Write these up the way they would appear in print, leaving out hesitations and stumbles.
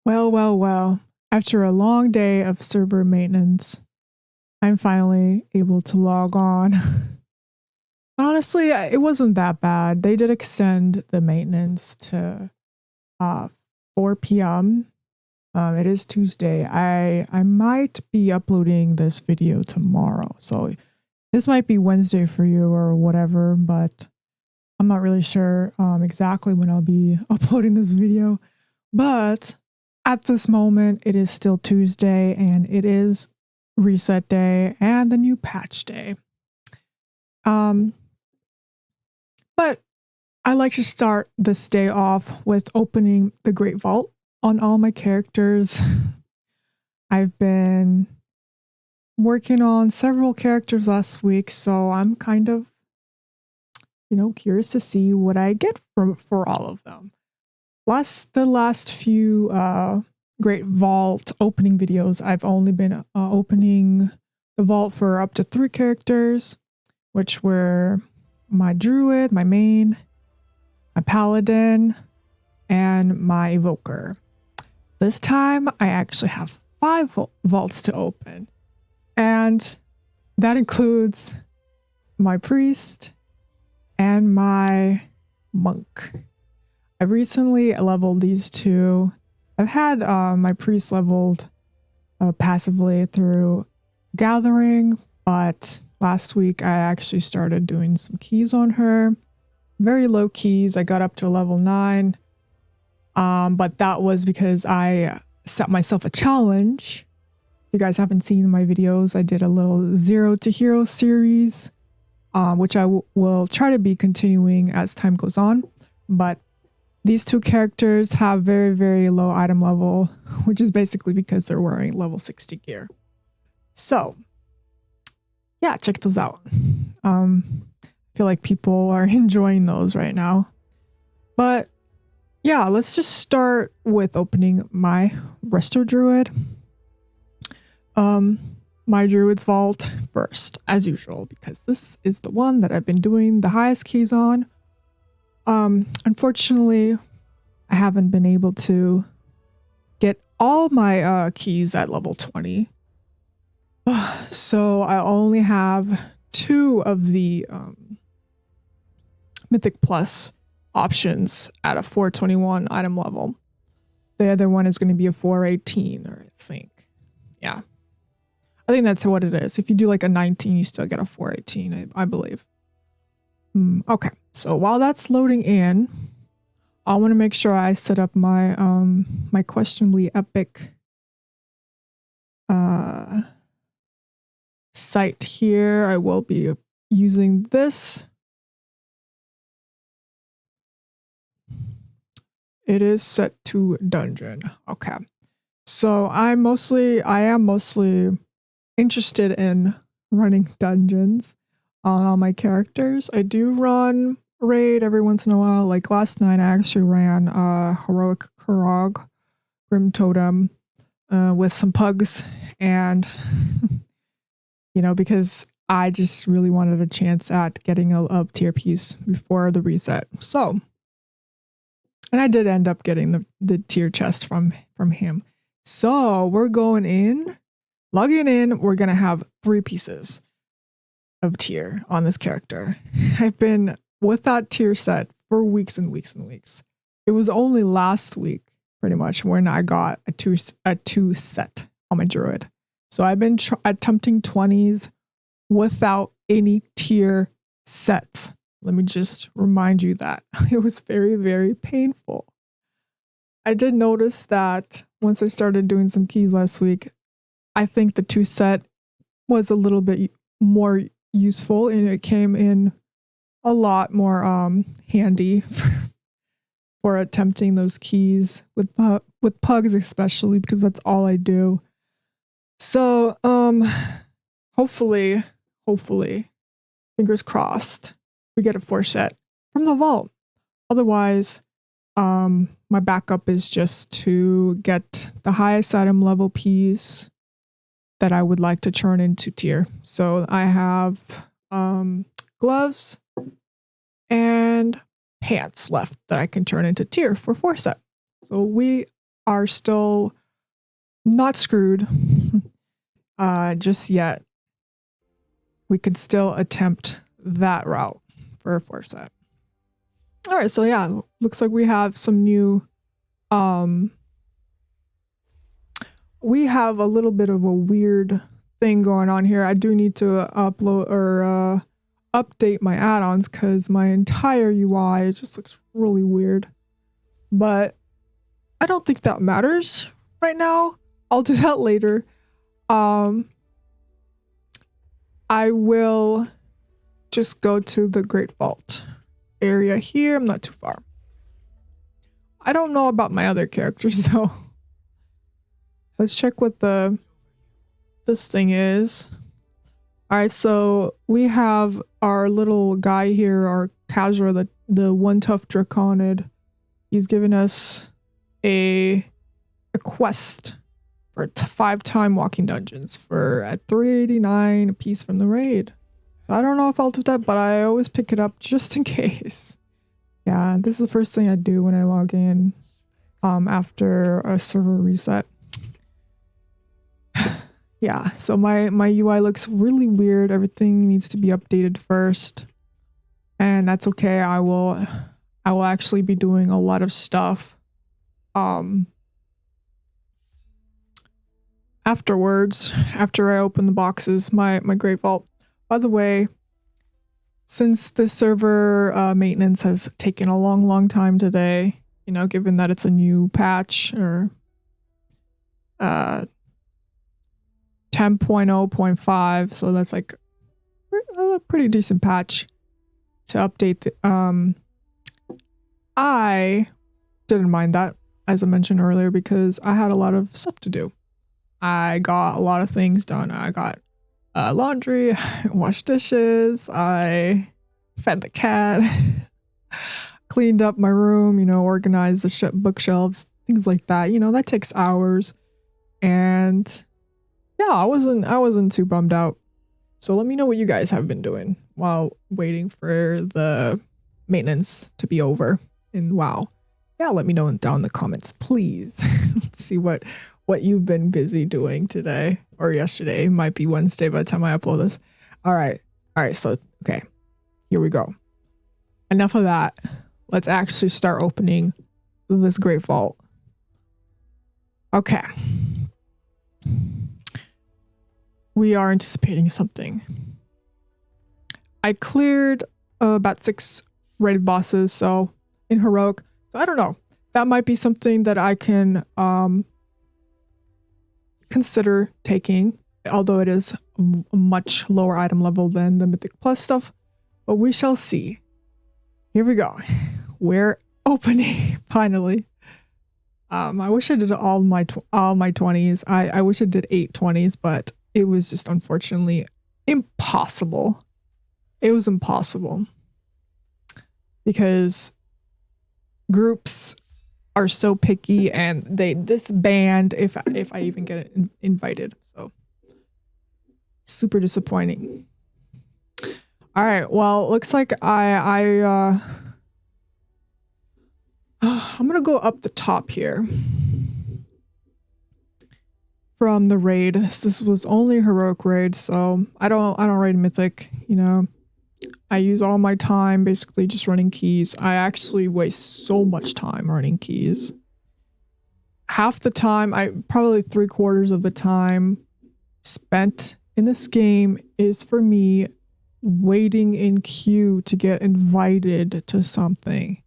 Well, well, well. After a long day of server maintenance, I'm finally able to log on. Honestly, it wasn't that bad. They did extend the maintenance to uh, 4 p.m. It is Tuesday. I might be uploading this video tomorrow, so this might be Wednesday for you or whatever, but I'm not really sure exactly when I'll be uploading this video. But at this moment, it is still Tuesday and it is reset day and the new patch day. But I like to start this day off with opening the Great Vault on all my characters. I've been working on several characters last week, so I'm kind of, curious to see what I get for all of them. The last few Great Vault opening videos, I've only been opening the vault for up to 3 characters, which were my druid, my main, my paladin, and my evoker. This time, I actually have 5 vaults to open, and that includes my priest and my monk. I recently leveled these 2. I've had my priest leveled passively through gathering, but last week I actually started doing some keys on her. Very low keys. I got up to level 9, but that was because I set myself a challenge. If you guys haven't seen my videos, I did a little Zero to Hero series, which I will try to be continuing as time goes on, but these 2 characters have very, very low item level, which is basically because they're wearing level 60 gear. So, yeah, check those out. I feel like people are enjoying those right now. But, yeah, let's just start with opening my Resto druid. My druid's vault first, as usual, because this is the one that I've been doing the highest keys on. Unfortunately, I haven't been able to get all my keys at level 20. So I only have 2 of the Mythic Plus options at a 421 item level. The other one is going to be a 418, or I think. Yeah. I think that's what it is. If you do like a 19, you still get a 418, I believe. Okay, so while that's loading in, I want to make sure I set up my my questionably epic site here. I will be using this. It is set to dungeon. Okay, so I am mostly interested in running dungeons on all my characters. I do run raid every once in a while. Like last night, I actually ran Heroic Karog, Grim Totem, with some pugs, and because I just really wanted a chance at getting a tier piece before the reset. So, and I did end up getting the tier chest from him. So we're logging in. We're gonna have 3 pieces of tier on this character. I've been with that tier set for weeks and weeks and weeks. It was only last week, pretty much, when I got a 2 set on my druid. So I've been attempting 20s without any tier sets. Let me just remind you that. It was very, very painful. I did notice that once I started doing some keys last week, I think the 2 set was a little bit more useful, and it came in a lot more handy for attempting those keys with pugs, especially because that's all I do. So hopefully fingers crossed we get a 4 set from the vault. Otherwise, my backup is just to get the highest item level piece that I would like to turn into tier. So I have gloves and pants left that I can turn into tier for 4 set. So we are still not screwed just yet. We could still attempt that route for a 4 set. All right, so yeah, looks like we have some new we have a little bit of a weird thing going on here. I do need to upload or update my add-ons because my entire UI just looks really weird. But I don't think that matters right now. I'll do that later. I will just go to the Great Vault area here. I'm not too far. I don't know about my other characters though. Let's check what this thing is. All right, so we have our little guy here, our Khazra, the one tough Draconid. He's given us a quest for 5 time walking dungeons for at 389 a piece from the raid. I don't know if I'll do that, but I always pick it up just in case. Yeah, this is the first thing I do when I log in after a server reset. Yeah, so my UI looks really weird. Everything needs to be updated first. And that's okay. I will actually be doing a lot of stuff afterwards, after I open the boxes, my Great Vault. By the way, since the server maintenance has taken a long time today, you know, given that it's a new patch or 10.0.5, so that's like a pretty decent patch to update. I didn't mind that, as I mentioned earlier, because I had a lot of stuff to do. I got a lot of things done. I got laundry, washed dishes, I fed the cat, cleaned up my room, you know, organized the bookshelves, things like that. You know, that takes hours. And yeah, I wasn't too bummed out. So let me know what you guys have been doing while waiting for the maintenance to be over. And wow. Yeah, let me know down in the comments, please. Let's see what you've been busy doing today or yesterday. It might be Wednesday by the time I upload this. All right, so okay, here we go. Enough of that. Let's actually start opening this Great Vault. Okay. We are anticipating something. I cleared about 6 rated bosses, so in heroic. So I don't know. That might be something that I can consider taking, although it is a much lower item level than the Mythic Plus stuff. But we shall see. Here we go. We're opening finally. I wish I did all my 20s. I wish I did 8 20s, but it was just unfortunately impossible. It was impossible because groups are so picky and they disband if I even get invited. So super disappointing. All right, well, looks like I'm gonna go up the top here from the raid. This was only a heroic raid, so I don't raid mythic, you know. I use all my time basically just running keys. I actually waste so much time running keys. Half the time, probably 3/4 of the time spent in this game is for me waiting in queue to get invited to something.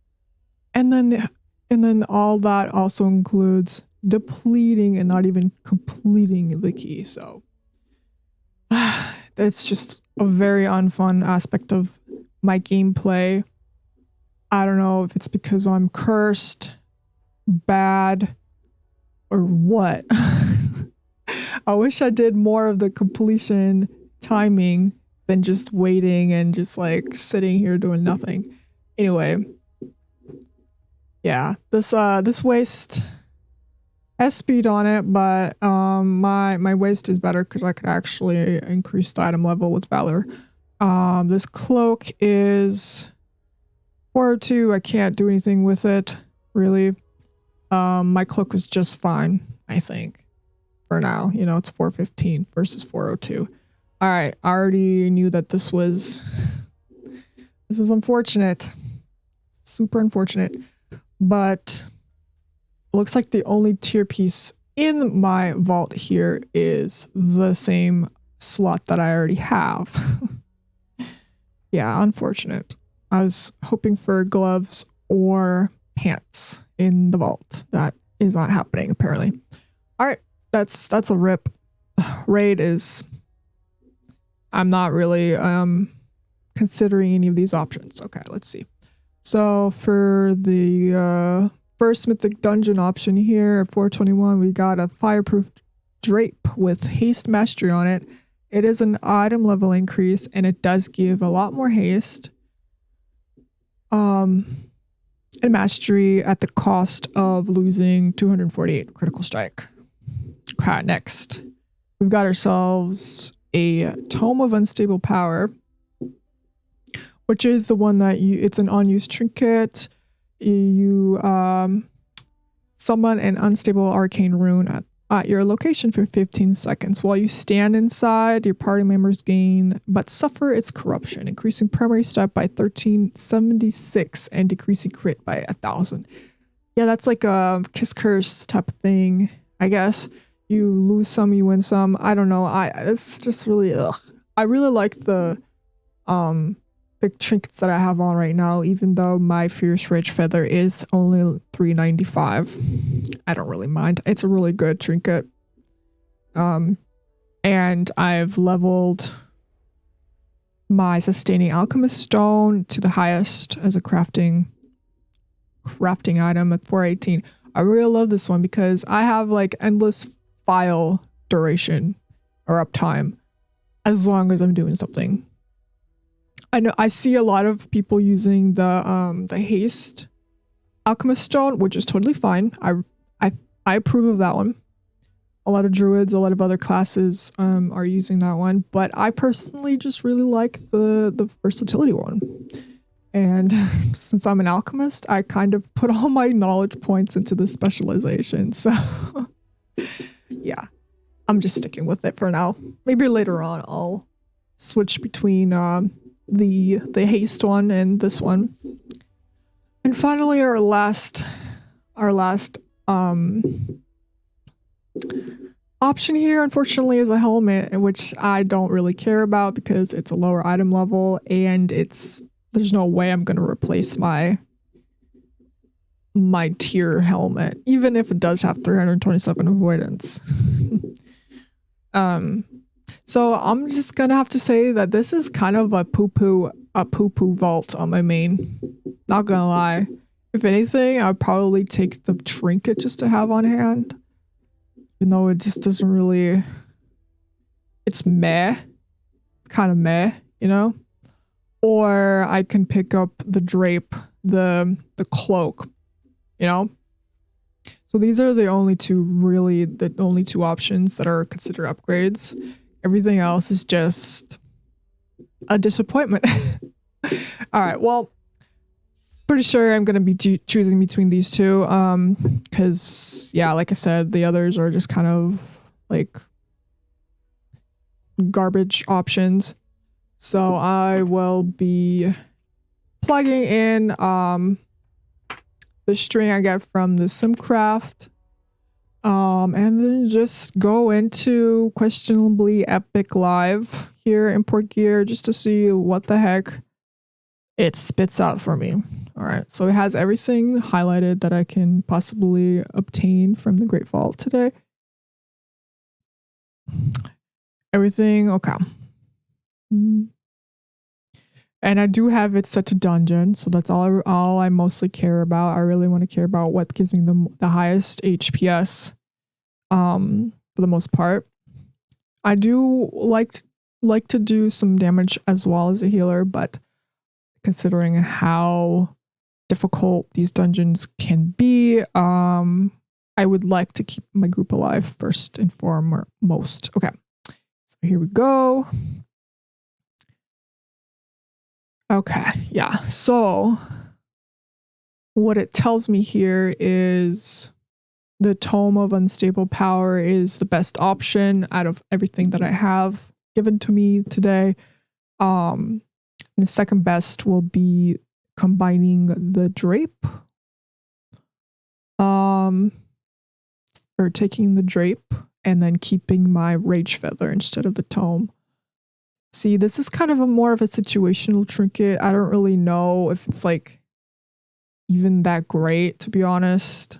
And then all that also includes depleting and not even completing the key. So it's just a very unfun aspect of my gameplay. I don't know if it's because I'm cursed, bad, or what. I wish I did more of the completion timing than just waiting and just like sitting here doing nothing. Anyway, yeah, this waste has speed on it, but my waste is better because I could actually increase the item level with Valor. This cloak is 402. I can't do anything with it, really. my cloak was just fine, I think. For now, you know, it's 415 versus 402. All right, I already knew that this is unfortunate. Super unfortunate. But looks like the only tier piece in my vault here is the same slot that I already have. Yeah, unfortunate. I was hoping for gloves or pants in the vault. That is not happening, apparently. All right, that's a rip. Raid is... I'm not really considering any of these options. Okay, let's see. So for the first mythic dungeon option here at 421, we got a fireproof drape with haste mastery on it. It is an item level increase, and it does give a lot more haste and mastery at the cost of losing 248 critical strike. Okay, next we've got ourselves a Tome of Unstable Power, which is the one that it's an unused trinket. You summon an unstable arcane rune at your location for 15 seconds. While you stand inside, your party members gain but suffer its corruption, increasing primary stat by 1376 and decreasing crit by 1000. Yeah, that's like a kiss curse type of thing, I guess. You lose some, you win some. I don't know. It's just really ugh. I really like the trinkets that I have on right now, even though my Fierce Rage Feather is only 395. I don't really mind. It's a really good trinket. And I've leveled my Sustaining Alchemist Stone to the highest as a crafting item at 418. I really love this one because I have like endless file duration or uptime as long as I'm doing something. I know I see a lot of people using the haste alchemist stone, which is totally fine. I approve of that one. A lot of druids, a lot of other classes are using that one, but I personally just really like the versatility one. And since I'm an alchemist, I kind of put all my knowledge points into the specialization. So yeah, I'm just sticking with it for now. Maybe later on I'll switch between the haste one and this one. And finally our last option here, unfortunately, is a helmet, which I don't really care about because it's a lower item level and there's no way I'm going to replace my tier helmet, even if it does have 327 avoidance. So I'm just gonna have to say that this is kind of a poo-poo vault on my main. Not gonna lie. If anything, I'd probably take the trinket just to have on hand. Even though it just doesn't really... It's meh. Kind of meh, you know? Or I can pick up the drape, the cloak, you know? So these are the only two options that are considered upgrades. Everything else is just a disappointment. All right, well, pretty sure I'm going to be choosing between these two because, yeah, like I said, the others are just kind of like garbage options. So I will be plugging in the string I get from the Simcraft. And then just go into questionably epic live here, import gear, just to see what the heck it spits out for me. All right, so it has everything highlighted that I can possibly obtain from the Great Vault today. Everything, okay. And I do have it set to dungeon, so that's all I mostly care about. I really want to care about what gives me the highest HPS for the most part. I do like to do some damage as well as a healer, but considering how difficult these dungeons can be, I would like to keep my group alive first and foremost. Okay, so here we go. Okay, yeah, so what it tells me here is the Tome of Unstable Power is the best option out of everything that I have given to me today. And the second best will be combining the drape. Or taking the drape and then keeping my rage feather instead of the tome. See, this is kind of more of a situational trinket. I don't really know if it's like even that great, to be honest.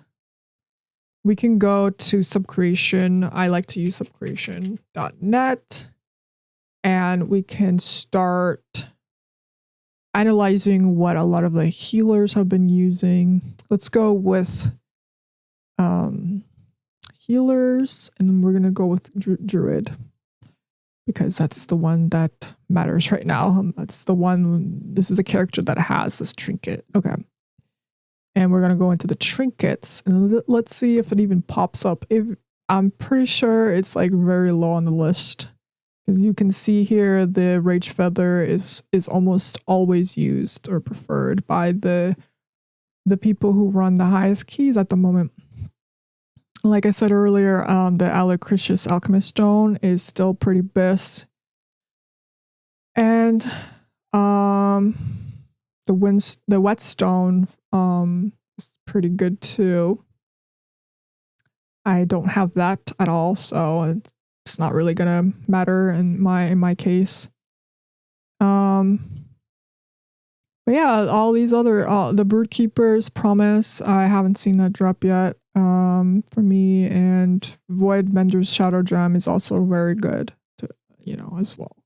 We can go to subcreation. I like to use subcreation.net and we can start analyzing what a lot of the healers have been using. Let's go with healers, and then we're gonna go with druid because that's the one that matters right now. That's the one. This is the character that has this trinket. Okay, and we're gonna go into the trinkets and let's see if it even pops up. If I'm pretty sure it's like very low on the list, because you can see here the rage feather is almost always used or preferred by the people who run the highest keys at the moment. Like I said earlier, the Alacritius Alchemist Stone is still pretty best. And the Whetstone is pretty good too. I don't have that at all, so it's not really gonna matter in my case. But yeah, all these other the Broodkeeper's Promise, I haven't seen that drop yet. For me, and Void Bender's Shadow Gem is also very good to, as well.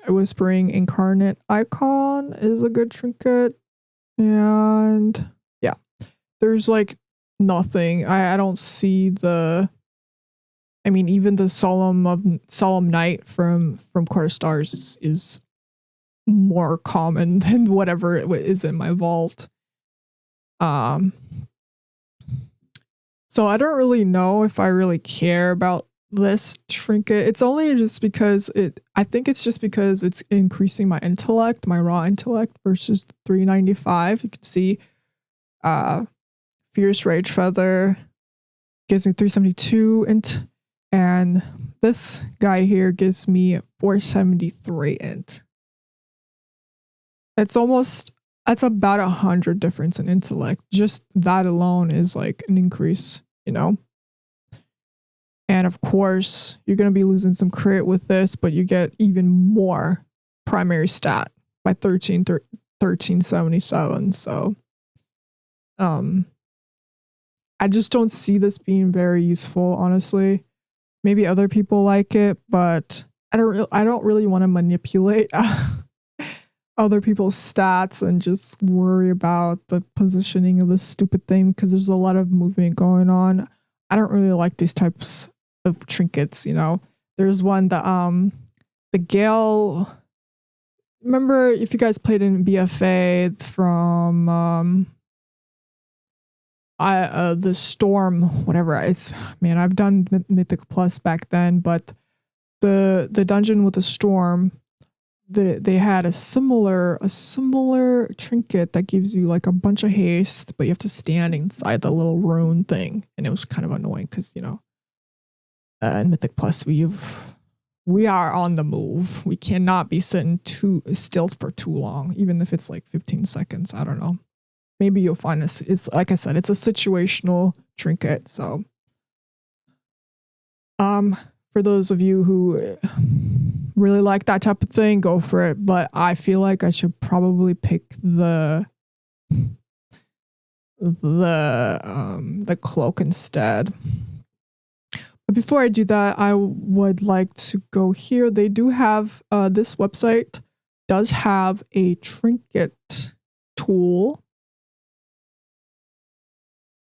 Whispering Incarnate Icon is a good trinket, and yeah, there's like nothing. I don't see the. I mean, even the Solemn Night from Court of Stars is more common than whatever it is in my vault. So I don't really know if I really care about this trinket. It's only just because I think it's just because it's increasing my intellect, my raw intellect versus the 395. You can see Fierce Rage Feather gives me 372 int, and this guy here gives me 473 int. That's about 100 difference in intellect. Just that alone is like an increase, And of course, you're going to be losing some crit with this, but you get even more primary stat by 1377. So, I just don't see this being very useful, honestly. Maybe other people like it, but I don't really want to manipulate other people's stats and just worry about the positioning of this stupid thing because there's a lot of movement going on. I don't really like these types of trinkets, There's one that the Gale. Remember if you guys played in BFA, it's from the Storm, whatever. I've done Mythic Plus back then, but the dungeon with the Storm, they had a similar trinket that gives you like a bunch of haste, but you have to stand inside the little rune thing, and it was kind of annoying because in Mythic Plus we are on the move. We cannot be sitting too still for too long, even if it's like 15 seconds. I don't know. Maybe you'll find this. It's like I said, it's a situational trinket. So, for those of you who really like that type of thing, go for it. But I feel like I should probably pick the cloak instead. But before I do that, I would like to go here. They do have this website does have a trinket tool.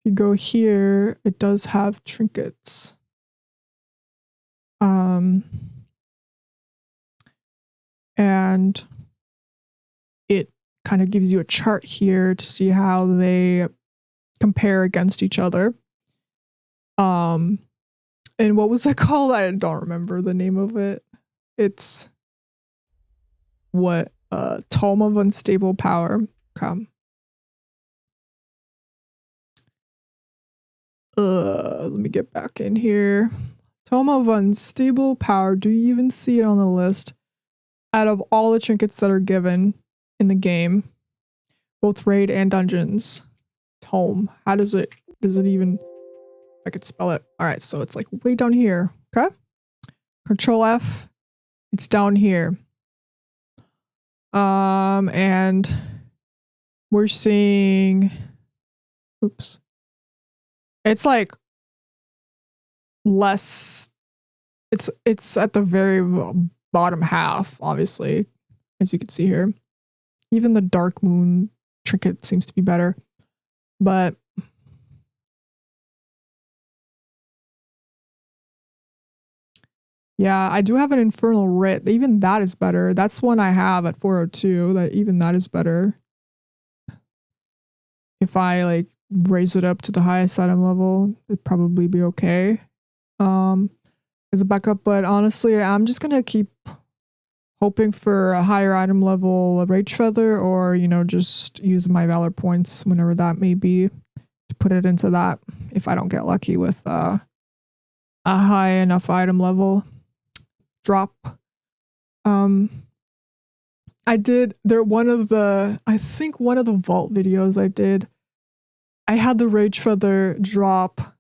If you go here, it does have trinkets. And it kind of gives you a chart here to see how they compare against each other. And what was it called? I don't remember the name of it. It's Tome of Unstable Power. Let me get back in here. Tome of Unstable Power. Do you even see it on the list? Out of all the trinkets that are given in the game, both raid and dungeons. Tome. How does it even, I could spell it. All right, so it's like way down here. Okay. Control F. It's down here. And we're seeing, oops. It's like less, it's at the very bottom half, obviously, as you can see here. Even the Dark Moon trinket seems to be better, but yeah, I do have an Infernal Writ. Even that is better. That's one I have at 402. Even that is better. If I like raise it up to the highest item level, it'd probably be okay. As a backup, but honestly, I'm just gonna keep hoping for a higher item level Rage Feather, or just use my Valor points whenever that may be to put it into that if I don't get lucky with a high enough item level drop. I did I think one of the vault videos I did, I had the Rage Feather drop.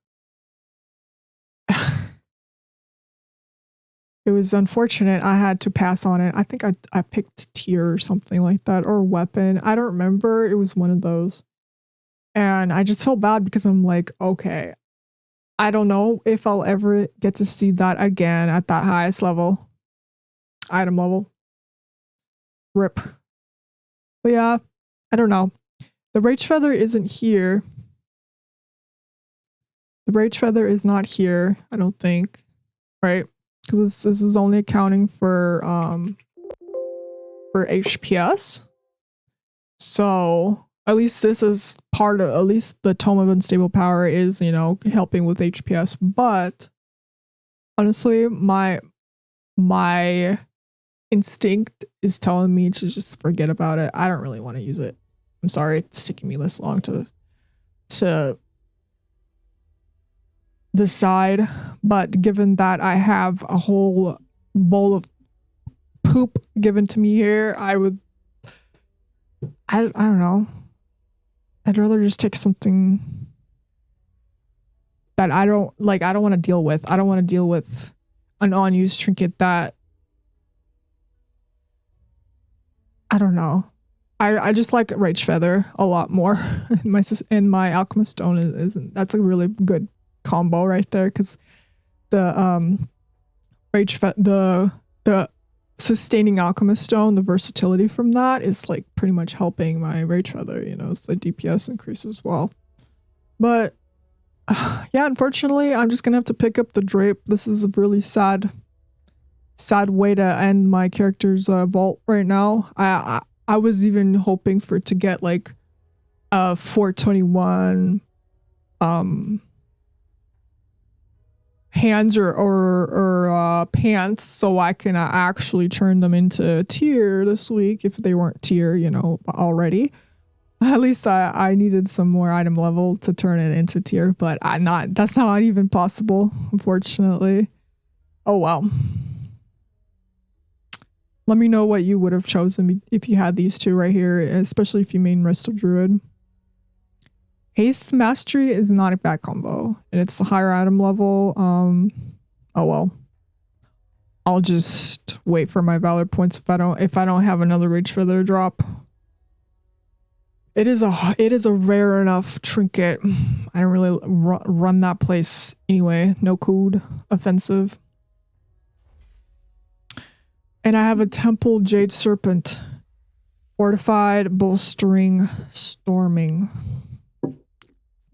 It was unfortunate. I had to pass on it. I think I picked tier or something like that, or weapon. I don't remember. It was one of those. And I just felt bad because I'm like, okay, I don't know if I'll ever get to see that again at that highest level. Item level. RIP. But yeah, I don't know. The Rage Feather isn't here. The Rage Feather is not here, I don't think. Right? Because this is only accounting for HPS. So at least this is part of, at least the Tome of Unstable Power is, helping with HPS. But honestly, my instinct is telling me to just forget about it. I don't really want to use it. I'm sorry, it's taking me this long to decide, but given that I have a whole bowl of poop given to me here, I don't know. I'd rather just take something that I don't want to deal with. I don't want to deal with an unused trinket that, I don't know. I just like Rage Feather a lot more. my Alchemist Stone isn't. That's a really good combo right there, because the the sustaining Alchemist Stone, the versatility from that is like pretty much helping my Rage Feather. It's the DPS increase as well. But yeah, unfortunately, I'm just gonna have to pick up the Drape. This is a really sad way to end my character's vault right now. I was even hoping for it to get like a 421 hands or pants, so I can actually turn them into tier this week if they weren't tier, already. At least I needed some more item level to turn it into tier, but that's not even possible, unfortunately. Oh well. Let me know what you would have chosen if you had these two right here, especially if you main Resto Druid. Haste Mastery is not a bad combo, and it's a higher item level. Oh well. I'll just wait for my Valor points if I don't have another Rage Feather drop. It is a rare enough trinket. I don't really run that place anyway. No code offensive. And I have a Temple Jade Serpent. Fortified, bolstering, storming.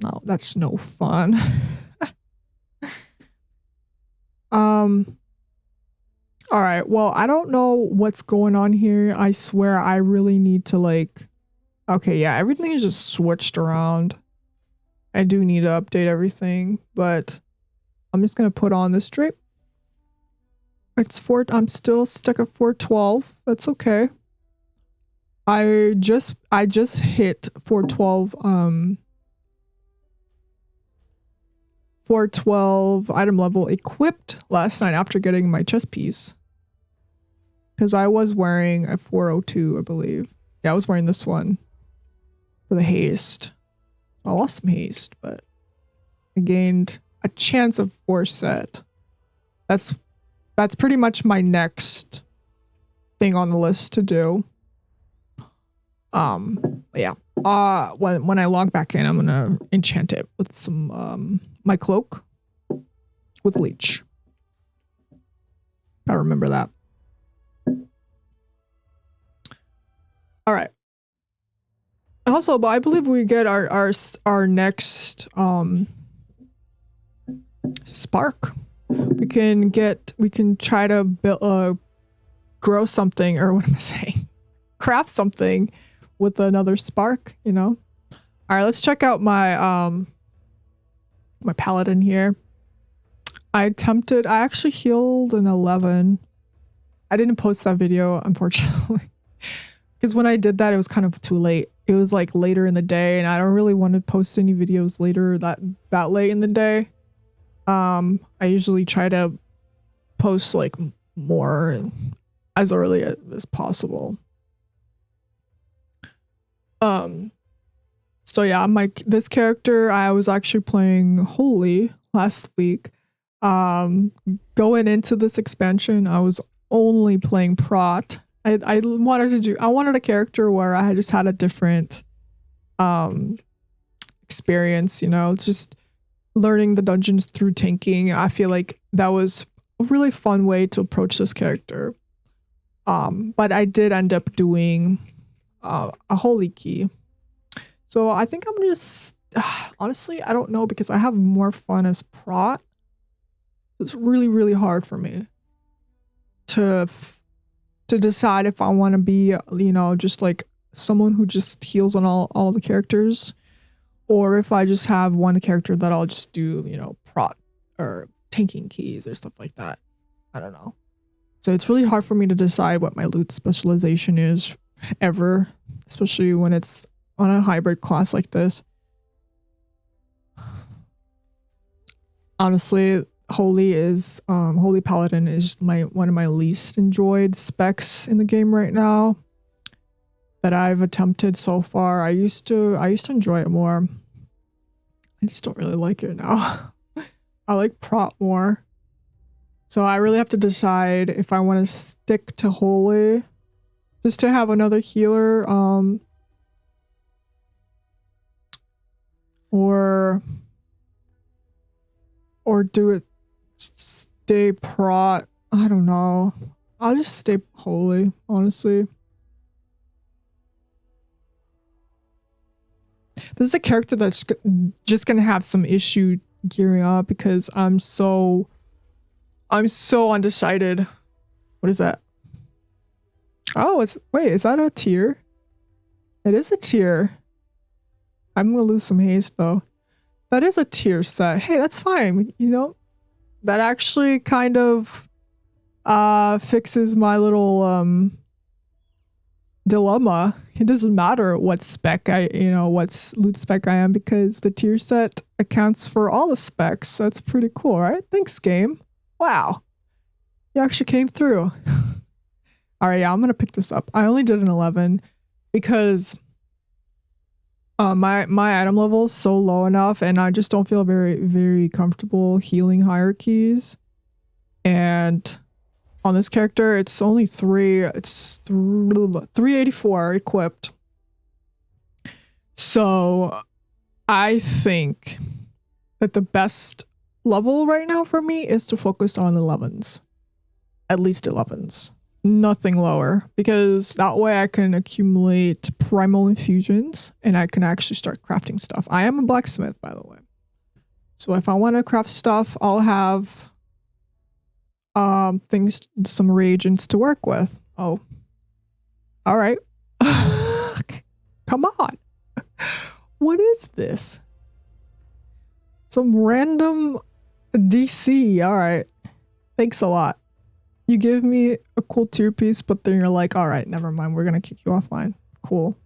No, that's no fun. Alright, well, I don't know what's going on here. I swear I really need to okay, yeah, everything is just switched around. I do need to update everything, but I'm just gonna put on this Drape. I'm still stuck at 412. That's okay. I just hit 412 412 item level equipped last night after getting my chest piece. Because I was wearing a 402, I believe. Yeah, I was wearing this one for the haste. I lost some haste, but I gained a chance of 4 set. That's pretty much my next thing on the list to do. Yeah. When I log back in, I'm gonna enchant it with some my cloak with leech. I remember that. All right. Also, but I believe we get our next spark. We can try to build grow something, or what am I saying? Craft something with another spark, you know? All right, let's check out my my paladin here. I actually healed an 11. I didn't post that video, unfortunately. Because when I did that, it was kind of too late. It was like later in the day, and I don't really want to post any videos later that late in the day. I usually try to post like more as early as possible. So yeah, this character I was actually playing Holy last week. Going into this expansion, I was only playing Prot. I wanted a character where I just had a different experience, you know, just learning the dungeons through tanking. I feel like that was a really fun way to approach this character. But I did end up doing a holy key. So I think I'm gonna just honestly, I don't know, because I have more fun as Prot. It's really, really hard for me to decide if I want to be, you know, just like someone who just heals on all the characters, or if I just have one character that I'll just do, you know, Prot or tanking keys or stuff like that. I don't know. So it's really hard for me to decide what my loot specialization is ever, especially when it's on a hybrid class like this. Honestly, Holy Paladin is one of my least enjoyed specs in the game right now that I've attempted so far. I used to enjoy it more. I just don't really like it now. I like Prot more. So I really have to decide if I want to stick to Holy just to have another healer, or do it stay Prot. I don't know. I'll just stay Holy, honestly. This is a character that's just gonna have some issue gearing up because I'm so undecided. What is that? Oh, wait, is that a tier? It is a tier. I'm gonna lose some haste though. That is a tier set. Hey, that's fine. You know, that actually kind of fixes my little dilemma. It doesn't matter what spec what loot spec I am, because the tier set accounts for all the specs. That's pretty cool, right? Thanks, game. Wow. You actually came through. All right, yeah, I'm gonna pick this up. I only did an 11 because my item level is so low enough, and I just don't feel very, very comfortable healing hierarchies. And on this character, it's only 384 equipped. So I think that the best level right now for me is to focus on 11s. At least 11s. Nothing lower, because that way I can accumulate primal infusions and I can actually start crafting stuff. I am a blacksmith, by the way. So if I want to craft stuff, I'll have some reagents to work with. Oh. All right. Come on. What is this? Some random DC. All right. Thanks a lot. You give me a cool tier piece, but then you're like, all right, never mind. We're going to kick you offline. Cool.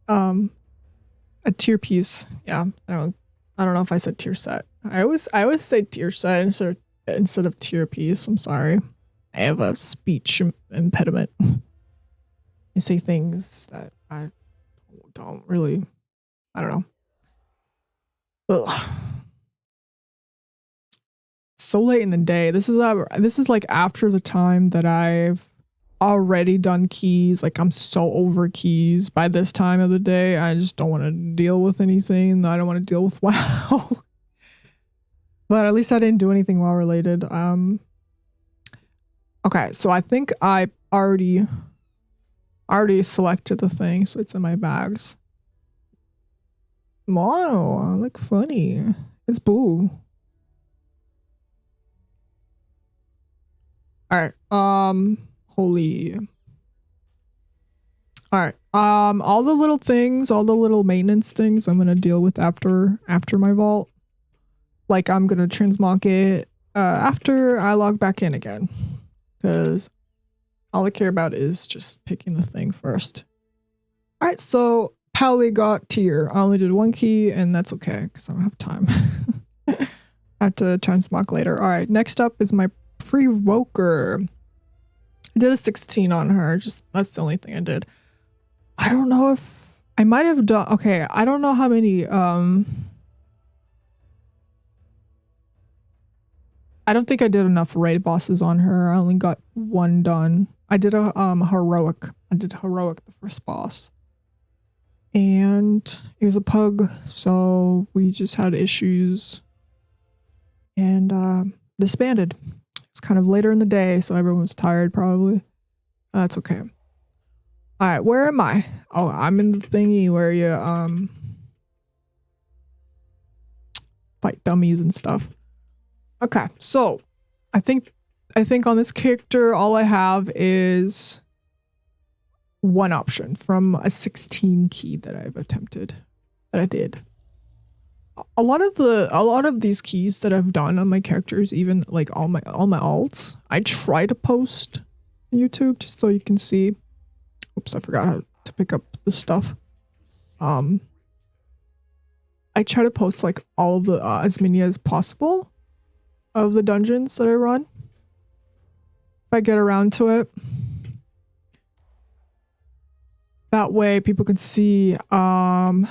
A tier piece. Yeah. I don't know if I said tier set. I always say tier set instead of tier piece. I'm sorry. I have a speech impediment. I say things that I don't really, I don't know. Ugh. So late in the day. This is like after the time that I've already done keys. Like I'm so over keys by this time of the day. I just don't want to deal with anything. I don't want to deal with WoW. But at least I didn't do anything WoW related. Okay, so I think I already selected the thing, so it's in my bags. Wow, I look funny. It's Boo. Alright, holy. Alright, all the little things, all the little maintenance things I'm gonna deal with after my vault. Like I'm gonna transmog it after I log back in again. Because all I care about is just picking the thing first. Alright, so Pauli got tier. I only did one key and that's okay because I don't have time. I have to transmog later. Alright, next up is my evoker. I did a 16 on her. Just that's the only thing I did. I don't know if I might have done okay, I don't know how many I don't think I did enough raid bosses on her. I only got one done. I did a heroic. I did heroic the first boss. And it was a pug, so we just had issues and disbanded. It's kind of later in the day, so everyone was tired probably. That's okay. Alright, where am I? Oh, I'm in the thingy where you fight dummies and stuff. Okay, so I think on this character all I have is one option from a 16 key that I've attempted. That I did. A lot of these keys that I've done on my characters, even like all my alts, I try to post on YouTube just so you can see. Oops, I forgot how to pick up the stuff. I try to post like all of the as many as possible of the dungeons that I run. If I get around to it. That way people can see and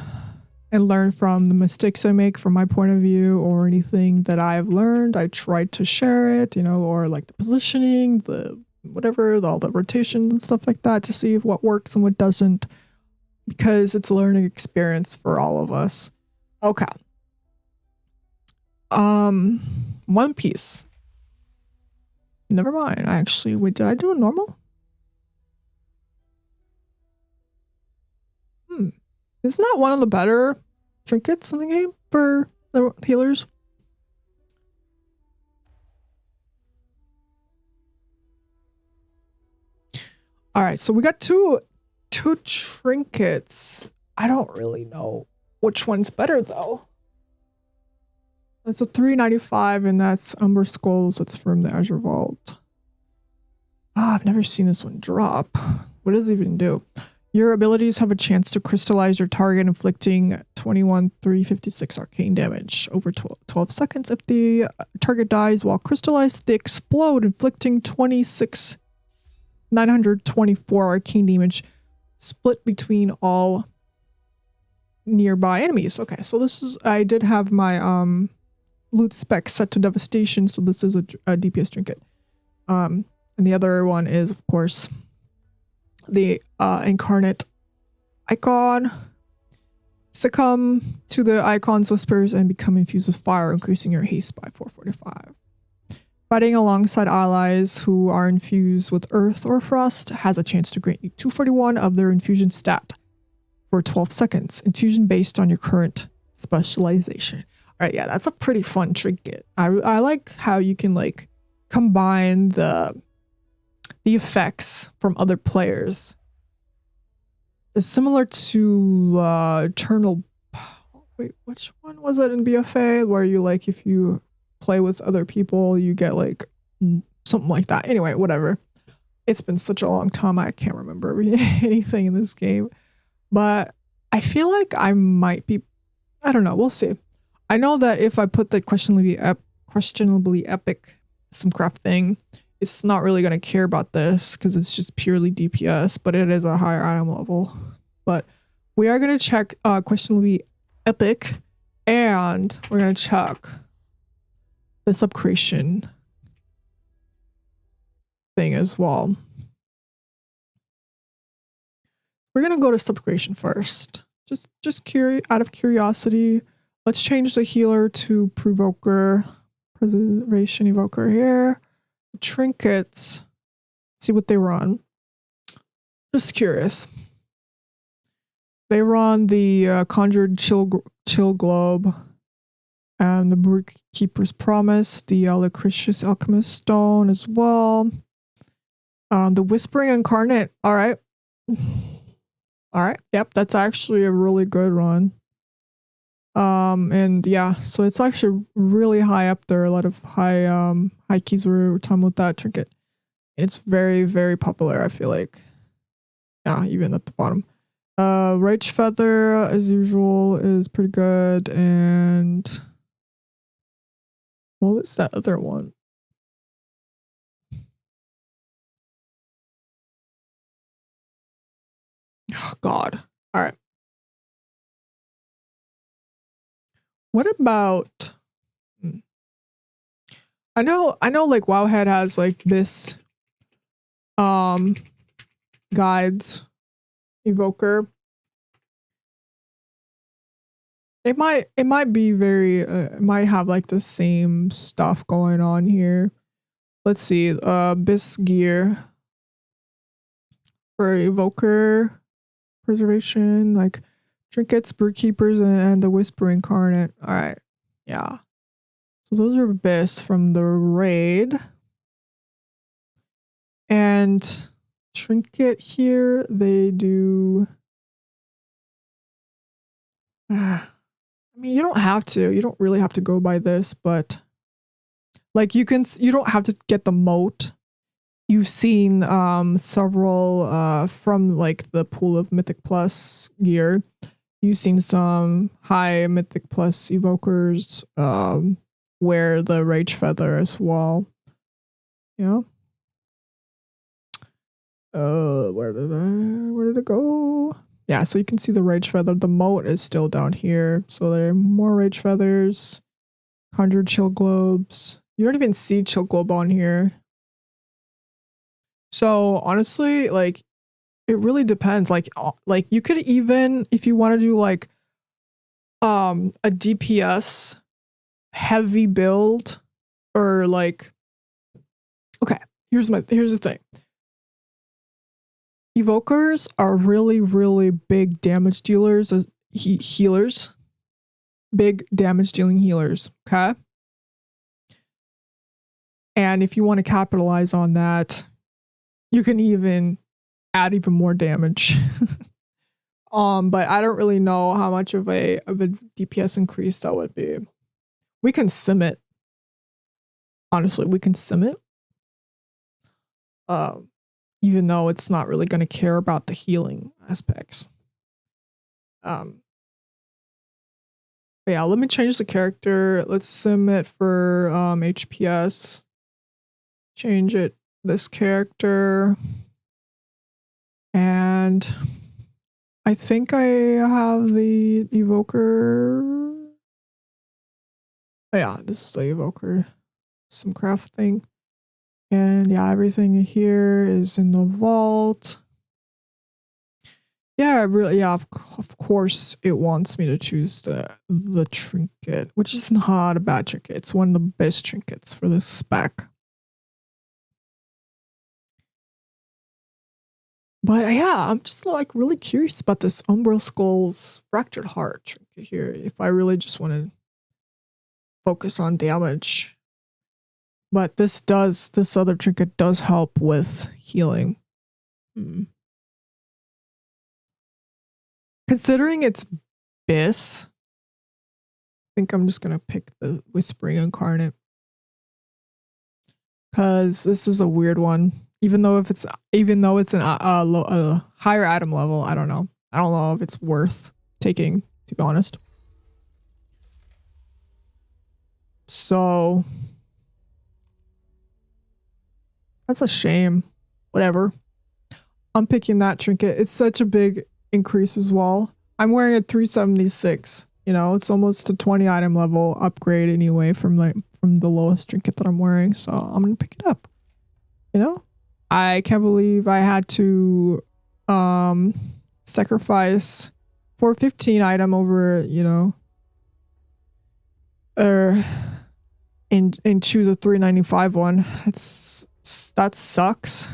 learn from the mistakes I make from my point of view or anything that I've learned. I try to share it, you know, or like the positioning, the whatever, all the rotations and stuff like that to see what works and what doesn't, because it's a learning experience for all of us. Okay. One Piece. Never mind. Wait, did I do a normal? Isn't that one of the better trinkets in the game for the healers? Alright, so we got two trinkets. I don't really know which one's better though. That's a 395 and that's Umber Skulls. That's from the Azure Vault. I've never seen this one drop. What does it even do? Your abilities have a chance to crystallize your target, inflicting 21,356 arcane damage over 12 seconds. If the target dies while crystallized, they explode, inflicting 26,924 arcane damage, split between all nearby enemies. Okay, so this is, I did have my loot spec set to devastation, so this is a DPS trinket. And the other one is, of course, the incarnate icon. Succumb to the icon's whispers and become infused with fire, increasing your haste by 445. Fighting alongside allies who are infused with earth or frost has a chance to grant you 241 of their infusion stat for 12 seconds. Infusion based on your current specialization. All right, yeah, that's a pretty fun trinket. I like how you can like combine the effects from other players. It's similar to Eternal. Wait, which one was it in BFA? Where you like, if you play with other people, you get like something like that. Anyway, whatever. It's been such a long time, I can't remember anything in this game. But I feel like I might be, I don't know, we'll see. I know that if I put the questionably epic some craft thing, it's not really going to care about this because it's just purely DPS, but it is a higher item level. But we are going to check questionably epic, and we're going to check the subcreation thing as well. We're going to go to subcreation first. Just out of curiosity. Let's change the healer to provoker, preservation evoker here. Trinkets, see what they run. Just curious. They run the conjured chill globe and the Brookkeeper's Promise, the Alacritious Alchemist Stone as well. The Whispering Incarnate. All right. All right. Yep, that's actually a really good run. And yeah, so it's actually really high up there. A lot of high keys were talking about that trinket. It's very, very popular, I feel like. Yeah, even at the bottom. Rage Feather, as usual, is pretty good. And what was that other one? Oh God. All right. What about I know like Wowhead has like this guides evoker. It might be very it might have like the same stuff going on here. Let's see, Bis gear for evoker preservation, like trinkets, Brookkeepers, and the Whisper Incarnate. All right, yeah. So those are Bis from the raid. And trinket here, they do. I mean, you don't have to. You don't really have to go by this, but like you don't have to get the moat. You've seen several from like the pool of Mythic Plus gear. You've seen some high Mythic Plus evokers wear the Rage Feather as well. Yeah. Where did it go? Yeah, so you can see the Rage Feather. The moat is still down here. So there are more Rage Feathers. Conjured Chill Globes. You don't even see Chill Globe on here. So honestly, like it really depends. Like you could even, if you want to do like a DPS heavy build, or like, okay, here's the thing. Evokers are really, really big damage dealers as healers. Big damage dealing healers, okay? And if you want to capitalize on that, you can even add even more damage. But I don't really know how much of a DPS increase that would be. We can sim it. Honestly, we can sim it. Even though it's not really going to care about the healing aspects. But yeah, let me change the character. Let's sim it for HPS. Change it, this character. And I think I have the evoker. Oh yeah, this is the evoker. Some craft thing. And yeah, everything here is in the vault. Yeah, really, yeah, of course it wants me to choose the trinket, which is not a bad trinket. It's one of the best trinkets for this spec. But yeah, I'm just like really curious about this Umbral Skull's Fractured Heart trinket here. If I really just want to focus on damage. But this other trinket does help with healing. Considering it's Bis, I think I'm just gonna pick the Whispering Incarnate. Cause this is a weird one. Even though it's an higher item level, I don't know. I don't know if it's worth taking, to be honest. So that's a shame. Whatever. I'm picking that trinket. It's such a big increase as well. I'm wearing a 376. You know, it's almost a 20 item level upgrade anyway from the lowest trinket that I'm wearing. So I'm gonna pick it up. You know? I can't believe I had to sacrifice for 15 item over, you know, and choose a 395 one. That sucks.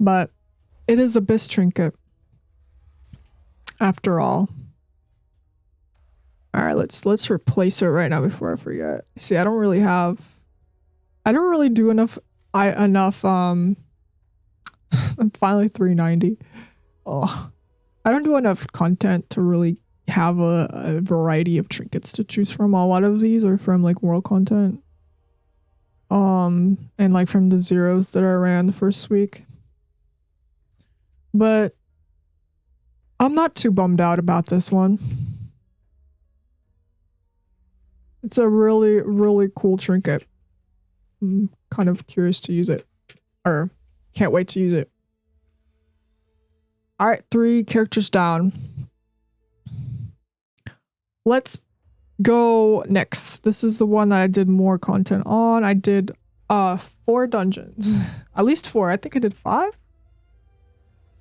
But it is a Abyss trinket. After all. Alright, let's replace it right now before I forget. See, I don't really do enough I'm finally 390. Oh, I don't do enough content to really have a variety of trinkets to choose from. A lot of these are from like world content. And like from the zeros that I ran the first week. But I'm not too bummed out about this one. It's a really, really cool trinket. I'm kind of curious to use it. Or can't wait to use it. Alright, 3 characters down. Let's go next. This is the one that I did more content on. I did 4 dungeons. At least 4. I think I did 5.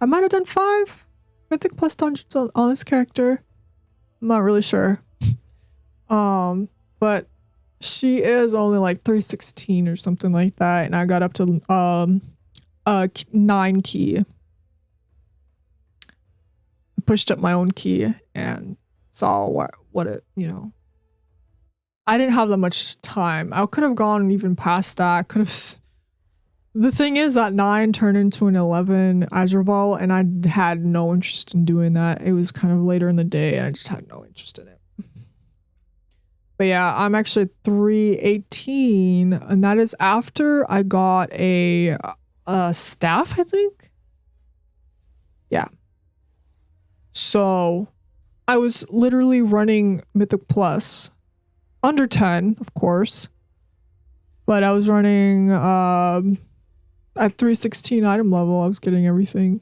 I might have done 5. Mythic plus dungeons on this character. I'm not really sure. But she is only like 316 or something like that, and I got up to 9 key. I pushed up my own key and saw what it, you know. I didn't have that much time. I could have gone even past that. The thing is that 9 turned into an 11 Azurval, and I had no interest in doing that. It was kind of later in the day, and I just had no interest in it. But yeah, I'm actually 318, and that is after I got a staff, I think. Yeah. So I was literally running Mythic Plus under 10, of course. But I was running at 316 item level. I was getting everything.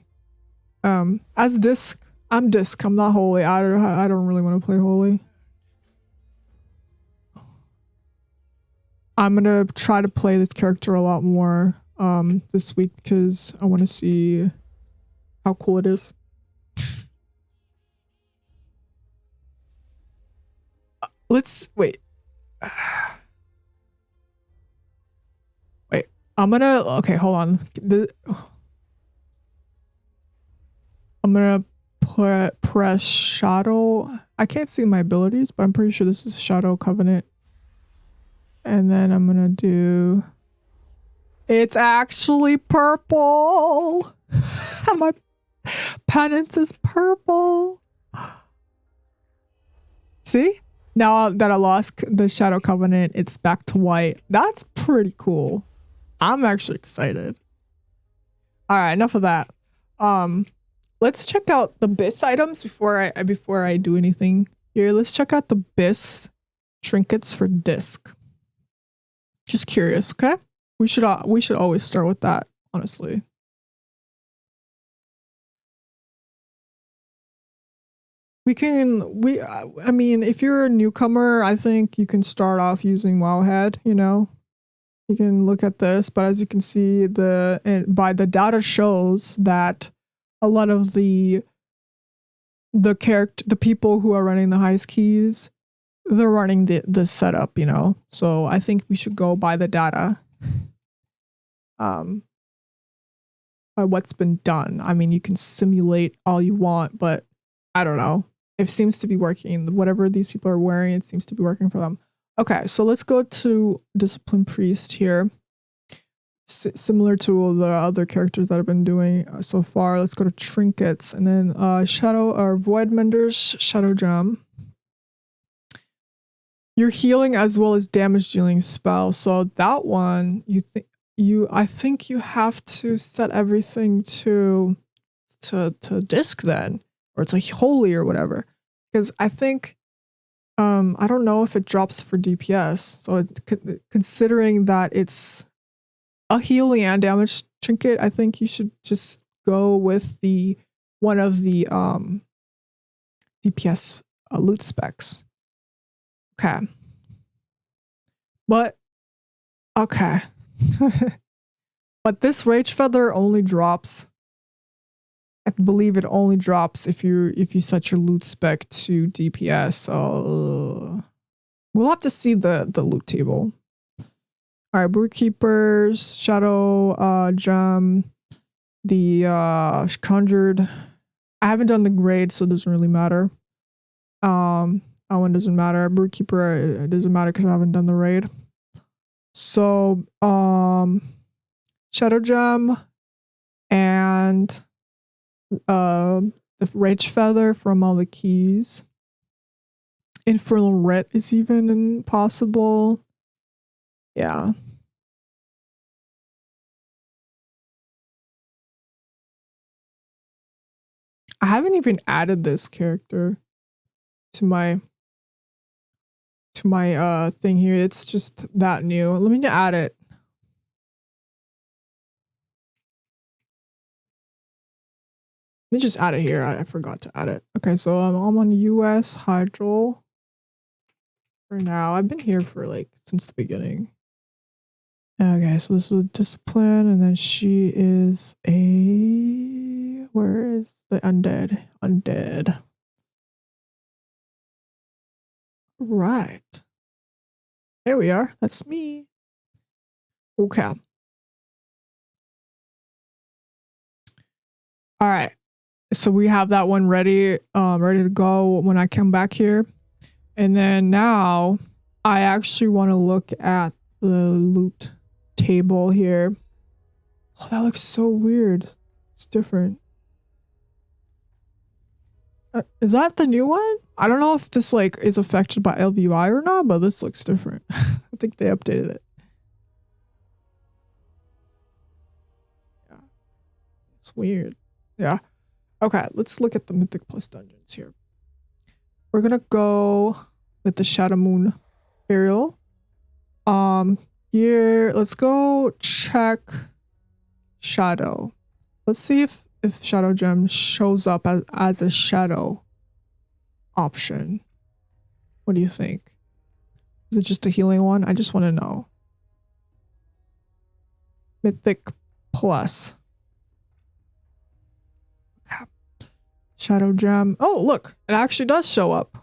As disc, I'm disc. I'm not holy. I don't really want to play holy. I'm gonna try to play this character a lot more this week because I want to see how cool it is. Let's wait. Wait, okay, hold on. I'm gonna press Shadow. I can't see my abilities, but I'm pretty sure this is Shadow Covenant. And then I'm gonna do... It's actually purple! My penance is purple! See? Now that I lost the Shadow Covenant, it's back to white. That's pretty cool. I'm actually excited. Alright, enough of that. Let's check out the BIS items before I do anything here. Let's check out the BIS trinkets for disc. Just curious, okay? We should always start with that, honestly. I mean, if you're a newcomer, I think you can start off using Wowhead, you know? You can look at this, but as you can see, by the data shows that a lot of the people who are running the highest keys, they're running the setup, you know? So I think we should go by the data. By what's been done. I mean, you can simulate all you want, but I don't know. It seems to be working. Whatever these people are wearing, it seems to be working for them. Okay, so let's go to Discipline Priest here. Similar to the other characters that I've been doing so far. Let's go to Trinkets, and then Shadow or Void Mender's Shadow Gem. You're healing as well as damage dealing spell. So that one, I think you have to set everything to disc then, or it's like holy or whatever. Because I think I don't know if it drops for DPS. So considering that it's a healing and damage trinket, I think you should just go with the one of the DPS loot specs. Okay. But okay. But this rage feather only drops, I believe it only drops if you set your loot spec to DPS. So we'll have to see the loot table. All right, Broodkeepers, Shadow Gem, the Conjured. I haven't done the grade, so it doesn't really matter. That one doesn't matter. Broodkeeper, it doesn't matter because I haven't done the raid. So Shadow Gem and the Rage Feather from all the keys. Infernal Writ is even possible. Yeah. I haven't even added this character to my thing here. It's just that new. Let me add it. Let me just add it here. I forgot to add it. Okay, so I'm on US Hydrol for now. I've been here for like since the beginning. Okay, so this is Discipline, and then she is a... Where is the undead? Undead. Right. There we are. That's me. Okay. All right. So we have that one ready to go when I come back here. And then now I actually want to look at the loot table here. Oh, that looks so weird. It's different. Is that the new one? I don't know if this like is affected by LVI or not, but this looks different. I think they updated it. Yeah. It's weird. Yeah. Okay, let's look at the Mythic Plus dungeons here. We're gonna go with the Shadow Moon Burial. Here, let's go check Shadow. Let's see if Shadow Gem shows up as a shadow option. What do you think? Is it just a healing one? I just want to know. Mythic Plus. Shadow Gem. Oh, look, it actually does show up.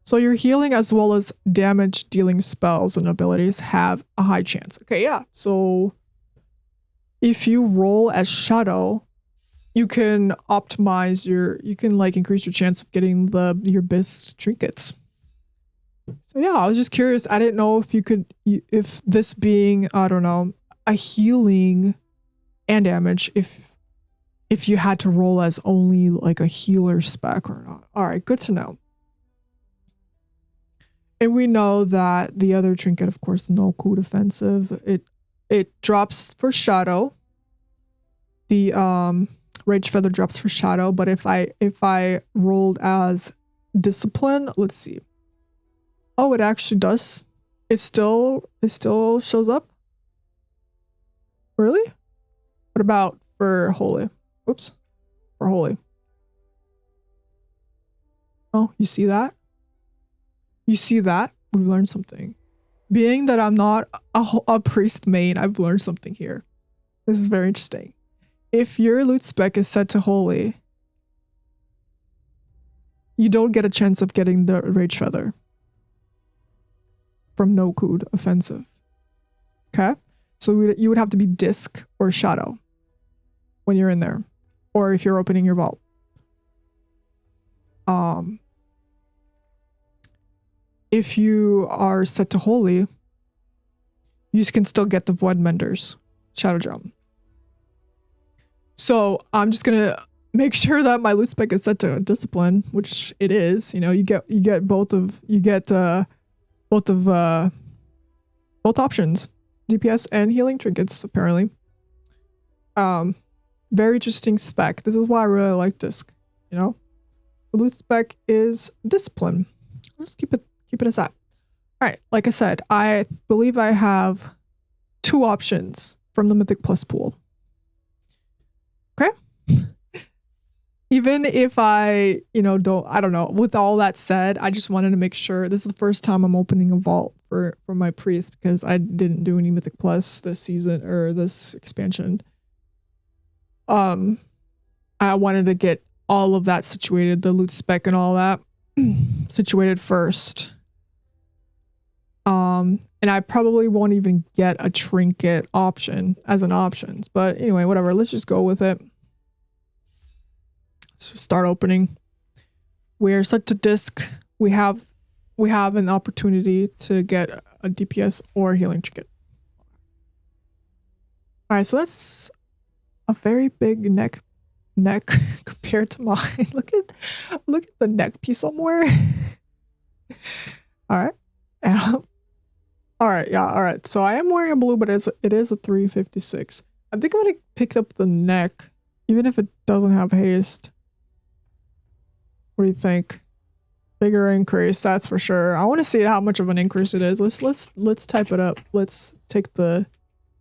So your healing as well as damage dealing spells and abilities have a high chance. Okay, yeah. So if you roll as Shadow, you can optimize you can like increase your chance of getting your best trinkets. So yeah, I was just curious. I didn't know if this being, I don't know, a healing and damage, if you had to roll as only like a healer spec or not. All right, good to know. And we know that the other trinket, of course, no coup defensive. It drops for Shadow. The Rage Feather drops for Shadow, but if I rolled as Discipline, let's see. Oh, it actually does. It still shows up. Really? What about for Holy? Oops. For Holy. Oh, you see that? You see that? We've learned something. Being that I'm not a priest main, I've learned something here. This is very interesting. If your loot spec is set to Holy, you don't get a chance of getting the Rage Feather from no coup offensive. Okay? So you would have to be Disc or Shadow when you're in there. Or if you're opening your vault. If you are set to Holy, you can still get the Void Menders Shadow Gem. So I'm just gonna make sure that my loot spec is set to Discipline, which it is. You know, you get both options, DPS and healing trinkets apparently. Very interesting spec. This is why I really like Disc. You know, the loot spec is Discipline. just keep it aside. All right, like I said, I believe I have 2 options from the Mythic Plus pool. Okay. Even if I, I don't know. With all that said, I just wanted to make sure this is the first time I'm opening a vault for my priest because I didn't do any Mythic Plus this season or this expansion. I wanted to get all of that situated, the loot spec and all that situated first. And I probably won't even get a trinket option as an option. But anyway, whatever. Let's just go with it. Let's just start opening. We're set to disc. We have an opportunity to get a DPS or a healing trinket. All right, so that's a very big neck compared to mine. Look at the neck piece somewhere. All right. All right, yeah, all right. So I am wearing a blue, but it is a 356. I think I'm gonna pick up the neck, even if it doesn't have haste. What do you think? Bigger increase, that's for sure. I want to see how much of an increase it is. Let's type it up. Let's take the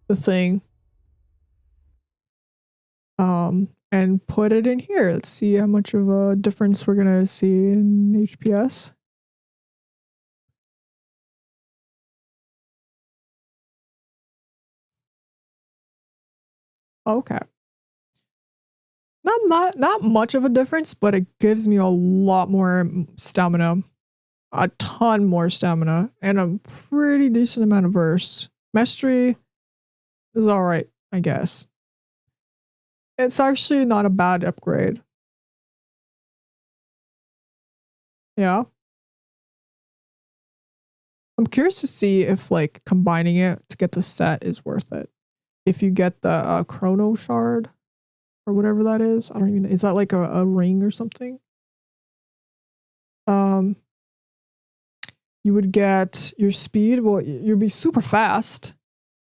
thing, and put it in here. Let's see how much of a difference we're gonna see in HPS. Okay. Not much of a difference, but it gives me a lot more stamina. A ton more stamina. And a pretty decent amount of verse. Mastery is alright, I guess. It's actually not a bad upgrade. Yeah. I'm curious to see if like combining it to get the set is worth it. If you get the chrono shard or whatever that is. I don't even know. Is that like a ring or something? You would get your speed. Well, you'd be super fast.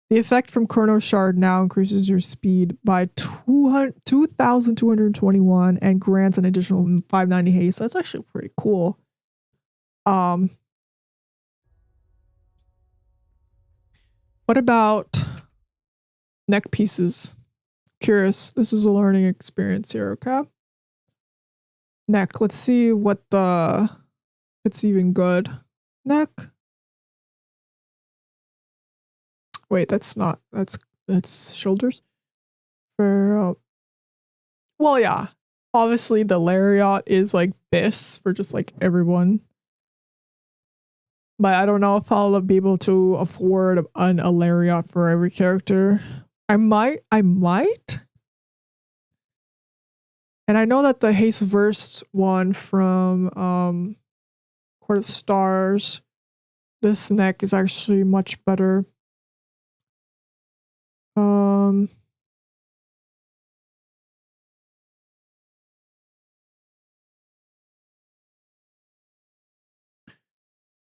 The effect from chrono shard now increases your speed by 2,221 and grants an additional 590 haste. That's actually pretty cool. What about neck pieces? Curious. This is a learning experience here, okay? Neck. Let's see what it's even good. Neck. Wait, that's shoulders. Well, yeah. Obviously the lariat is like this for just like everyone. But I don't know if I'll be able to afford a lariat for every character. I might. And I know that the haste verse one from Court of Stars, this neck is actually much better.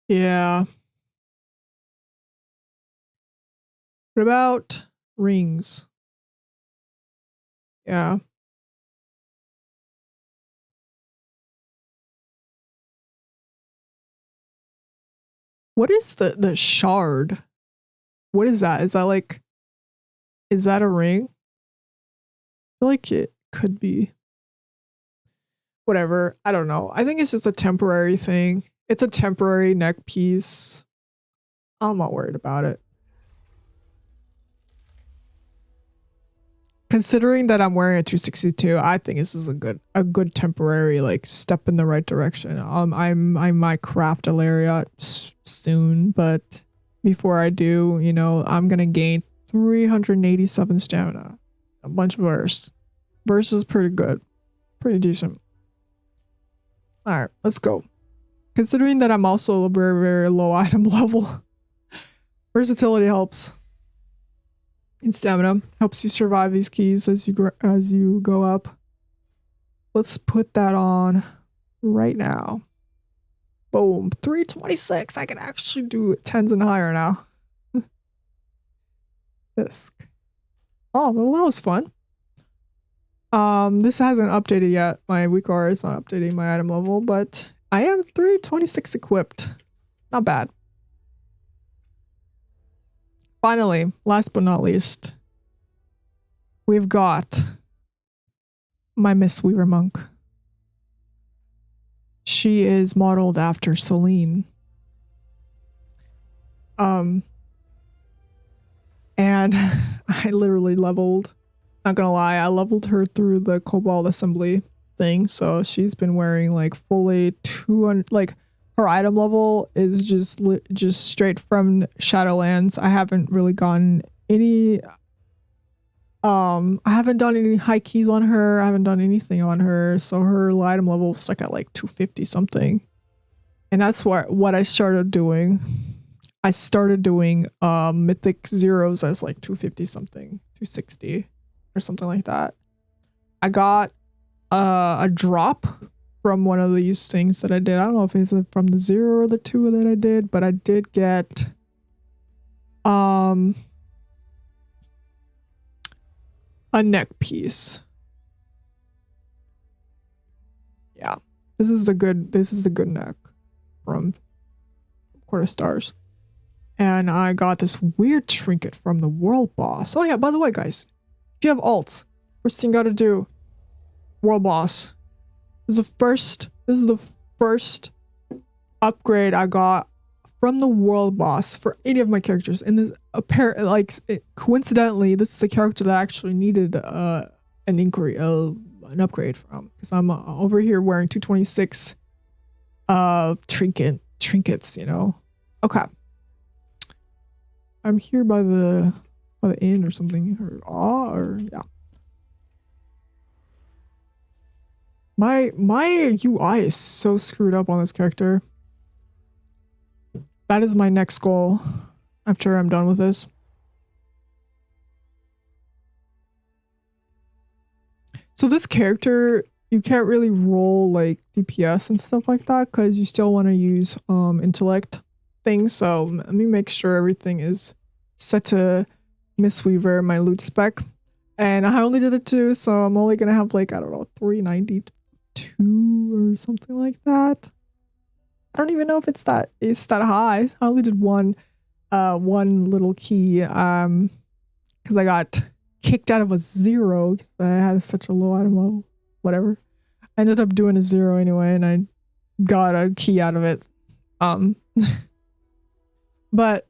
Yeah. What about rings? Yeah. What is the shard? What is that? Is that a ring? I feel like it could be. Whatever. I don't know. I think it's just a temporary thing. It's a temporary neck piece. I'm not worried about it. Considering that I'm wearing a 262, I think this is a good temporary like step in the right direction. I might craft a lariat soon, but before I do, I'm gonna gain 387 stamina, a bunch of verse. Verse is pretty good, pretty decent. All right, let's go. Considering that I'm also a very, very low item level, versatility helps. And stamina helps you survive these keys as you go up. Let's put that on right now. Boom, 326. I can actually do 10s and higher now. Disc. Oh, well, that was fun. This hasn't updated yet. My weak aura is not updating my item level, but I am 326 equipped. Not bad. Finally, last but not least, we've got my Mistweaver monk. She is modeled after Celine. And I literally leveled, not gonna lie, I leveled her through the Cobalt assembly thing. So she's been wearing like fully 200, like her item level is just straight from Shadowlands. I haven't really gotten any, I haven't done any high keys on her. I haven't done anything on her. So her item level is stuck at like 250 something. And that's what I started doing. I started doing mythic zeros as like 250 something, 260 or something like that. I got a drop from one of these things that I did. I don't know if it's from the 0 or the 2 that I did, but I did get a neck piece. Yeah. This is the good neck from Quarter Stars. And I got this weird trinket from the world boss. Oh yeah, by the way, guys, if you have alts, first thing you gotta do, world boss. This is the first upgrade I got from the world boss for any of my characters. And this coincidentally, this is the character that actually needed an upgrade from, because I'm over here wearing 226 trinkets, you know. Okay. I'm here by the inn or something, or yeah. My UI is so screwed up on this character. That is my next goal after I'm done with this. So this character, you can't really roll like DPS and stuff like that because you still want to use intellect things. So let me make sure everything is set to Mistweaver, my loot spec. And I only did it 2, so I'm only gonna have like, I don't know, 392 or something like that. I don't even know if it's that high. I only did one little key because I got kicked out of a 0 because I had such a low item level. Whatever. I ended up doing a 0 anyway, and I got a key out of it. But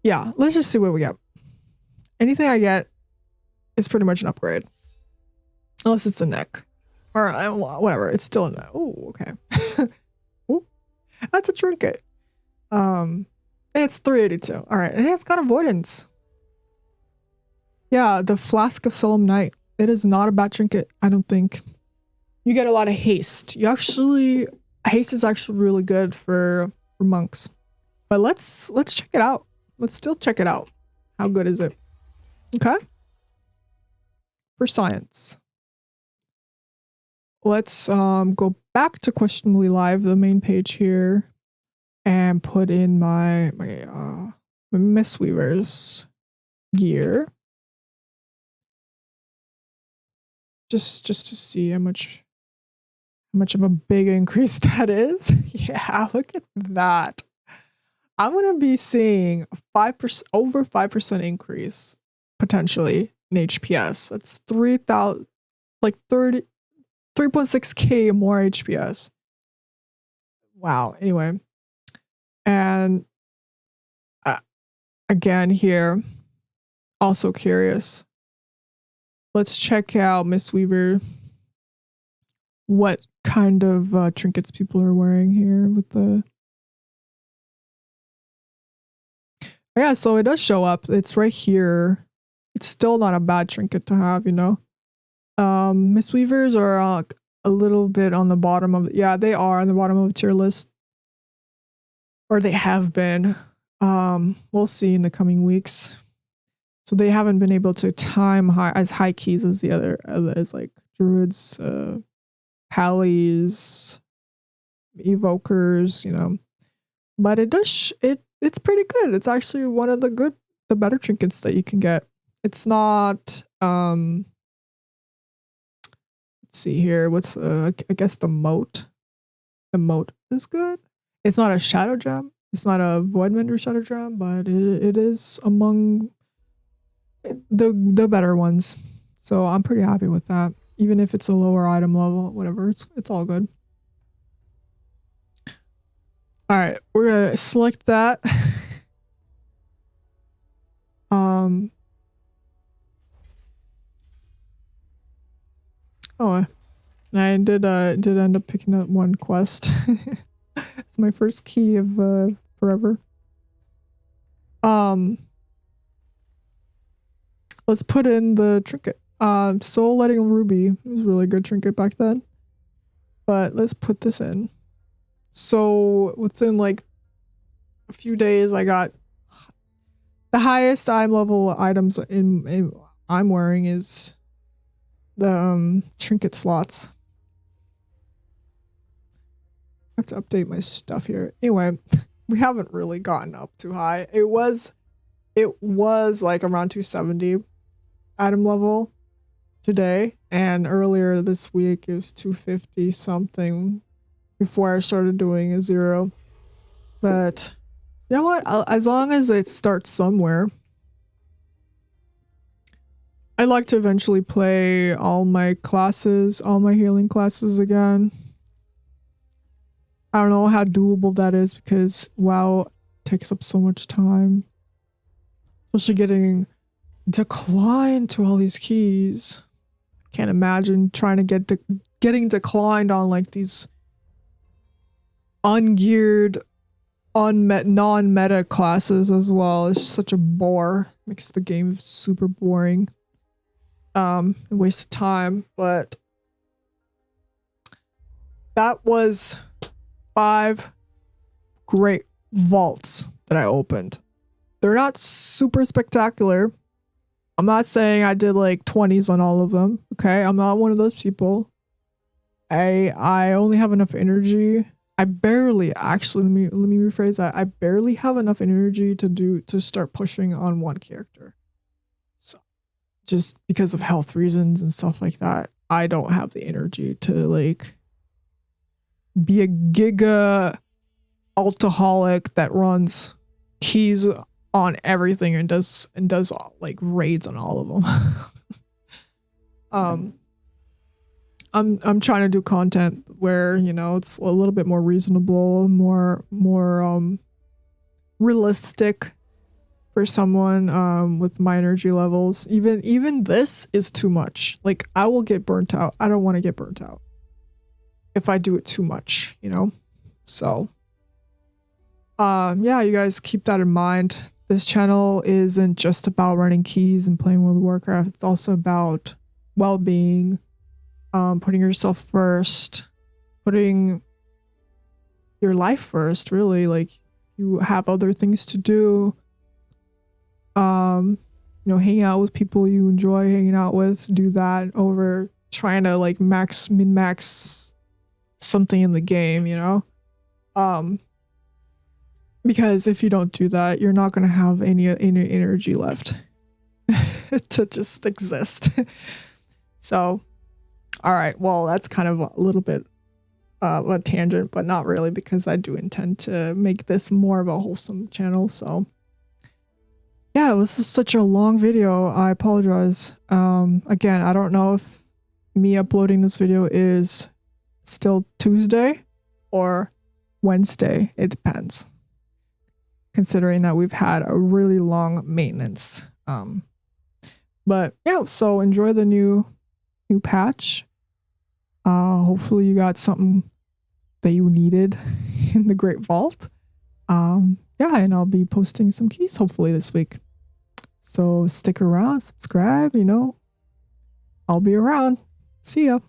yeah, let's just see what we get. Anything I get is pretty much an upgrade. Unless it's a neck. Or whatever, it's still a neck. Oh, okay. Ooh, that's a trinket. It's 382. Alright, and it's got avoidance. Yeah, the Flask of Solemn Night. It is not a bad trinket, I don't think. You get a lot of haste. Haste is actually really good for monks. But let's check it out. Let's still check it out. How good is it? Okay. For science. Let's go back to Questionably Live, the main page here, and put in my Mistweaver's gear. Just to see how much of a big increase that is. Yeah, look at that. I'm gonna be seeing a 5%, over 5% increase potentially in HPS. That's 3,000, like 3.6k more HPS. Wow. Anyway, and again here, also curious. Let's check out Mistweaver. What kind of trinkets people are wearing here with the. Yeah, so it does show up. It's right here. It's still not a bad trinket to have, you know. Mistweavers are a little bit on the bottom of, yeah, they are on the bottom of the tier list, or they have been. We'll see in the coming weeks. So they haven't been able to time high keys as the other, as like druids, pallies, evokers, you know. But it does it's pretty good. It's actually one of the better trinkets that you can get. It's not let's see here, what's I guess the moat. The moat is good. It's not a shadow gem. It's not a Voidmender shadow gem, but it is among the better ones. So I'm pretty happy with that. Even if it's a lower item level, whatever, it's all good. All right, we're gonna select that. Oh, I did end up picking up one quest. It's my first key of forever. Let's put in the trinket. Soul Letting Ruby was a really good trinket back then. But let's put this in. So within like a few days, I got the highest item level items I'm wearing is the trinket slots. I have to update my stuff here. Anyway, we haven't really gotten up too high. It was like around 270 item level today, and earlier this week it was 250 something before I started doing a 0. But you know what? As long as it starts somewhere. I'd like to eventually play all my classes, all my healing classes again. I don't know how doable that is because WoW takes up so much time. Especially getting declined to all these keys. Can't imagine trying to getting declined on like these ungeared, non-meta classes as well. It's such a bore. Makes the game super boring. A waste of time, but that was 5 great vaults that I opened. They're not super spectacular. I'm not saying I did like 20s on all of them. Okay, I'm not one of those people. I only have enough energy. I barely actually let me rephrase that. I barely have enough energy to start pushing on one character. So just because of health reasons and stuff like that, I don't have the energy to like be a giga alcoholic that runs keys on everything and does like raids on all of them. I'm trying to do content where, you know, it's a little bit more reasonable, more realistic for someone with my energy levels. Even this is too much. Like I will get burnt out. I don't want to get burnt out if I do it too much, you know? So yeah, you guys keep that in mind. This channel isn't just about running keys and playing World of Warcraft. It's also about well-being, putting yourself first, putting your life first, really. Like you have other things to do. You know, hang out with people you enjoy hanging out with, do that over trying to like min-max something in the game, you know? Because if you don't do that, you're not going to have any energy left to just exist. So, all right. Well, that's kind of a little bit of a tangent, but not really, because I do intend to make this more of a wholesome channel. So, yeah, it was such a long video. I apologize. Again, I don't know if me uploading this video is still Tuesday or Wednesday. It depends, considering that we've had a really long maintenance. But yeah, so enjoy the new patch. Hopefully you got something that you needed in the Great Vault. Yeah, and I'll be posting some keys hopefully this week. So stick around, subscribe, you know. I'll be around. See ya.